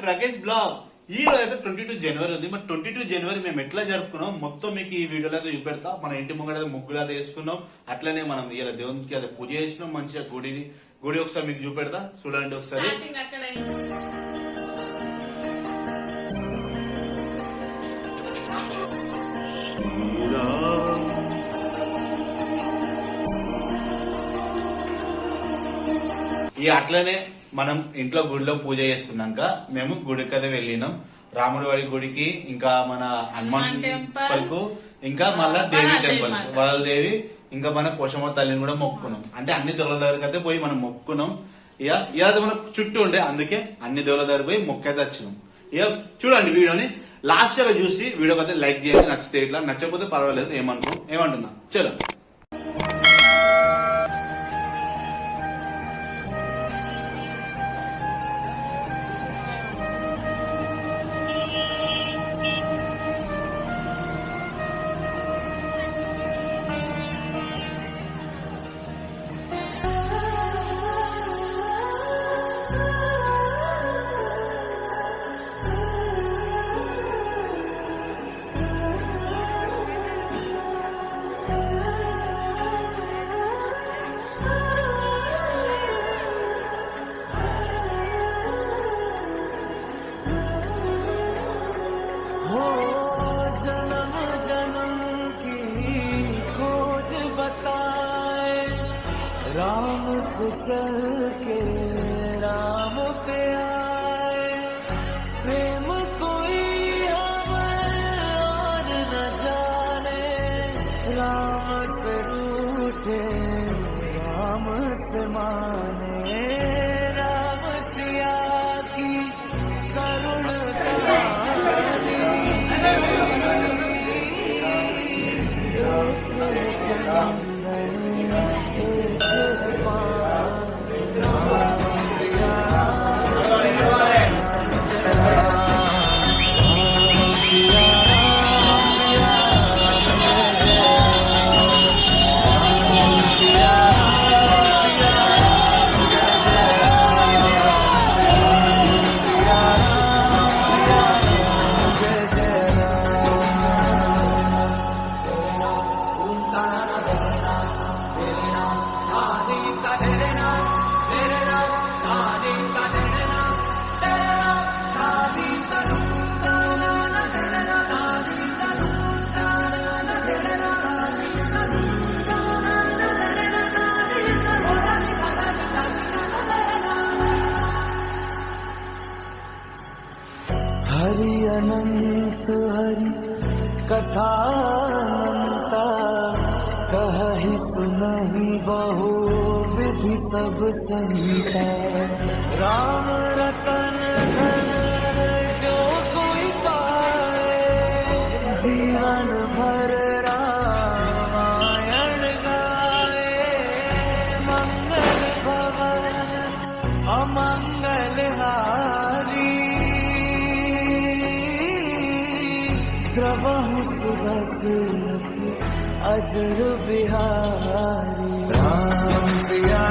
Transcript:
Rakesh blog. ఈ రోజు అయితే 22 జనవరి ఉంది. మరి 22 జనవరి మేము ఎట్లా జరుపుకున్నాం మొత్తం మీకు ఈ వీడియోలో అయితే చూపెడతా. మన ఇంటి ముంగడ ముగ్గులు అయితే వేసుకున్నాం. అట్లనే మనం ఇలా దేవునికి అదే పూజ చేసినాం. మంచిగా గుడి ఒకసారి మీకు చూపెడతా, చూడండి ఒకసారి. అట్లనే మనం ఇంట్లో గుడిలో పూజ చేసుకున్నాక మేము గుడికి అయితే వెళ్ళినాం. రాముడి వాడి గుడికి, ఇంకా మన హనుమాన్ టెంపుల్ కు, ఇంకా మళ్ళా దేవి టెంపుల్ వాళ్ళ దేవి, ఇంకా మన పోషమ్మ తల్లిని కూడా మొక్కుకున్నాం. అంటే అన్ని దేవుల దగ్గరికి అయితే పోయి మనం మొక్కుకున్నాం. ఇక మన చుట్టూ ఉండే, అందుకే అన్ని దేవుల దగ్గర పోయి మొక్కైతే వచ్చినాం. ఇక చూడండి వీడియోని లాస్ట్ గా చూసి వీడియోకి అయితే లైక్ చేయండి. నచ్చితే ఇట్లా, నచ్చకపోతే పర్వాలేదు, ఏమంటున్నా చలో. राम से चल के राम पे आए, प्रेम कोई हमें और न जाने, राम से रूठे राम से माने, राम सिया की करुण हरि अनंत हरि कथानंता, कहि सुनहि बहु विधि सब संता, राम रतन धन जो कोई पाए, जीवन भर रामायण गाए, मंगल भवन अमंगल हारी, द्रवहु सुदशरथ अजर बिहारी, राम सिया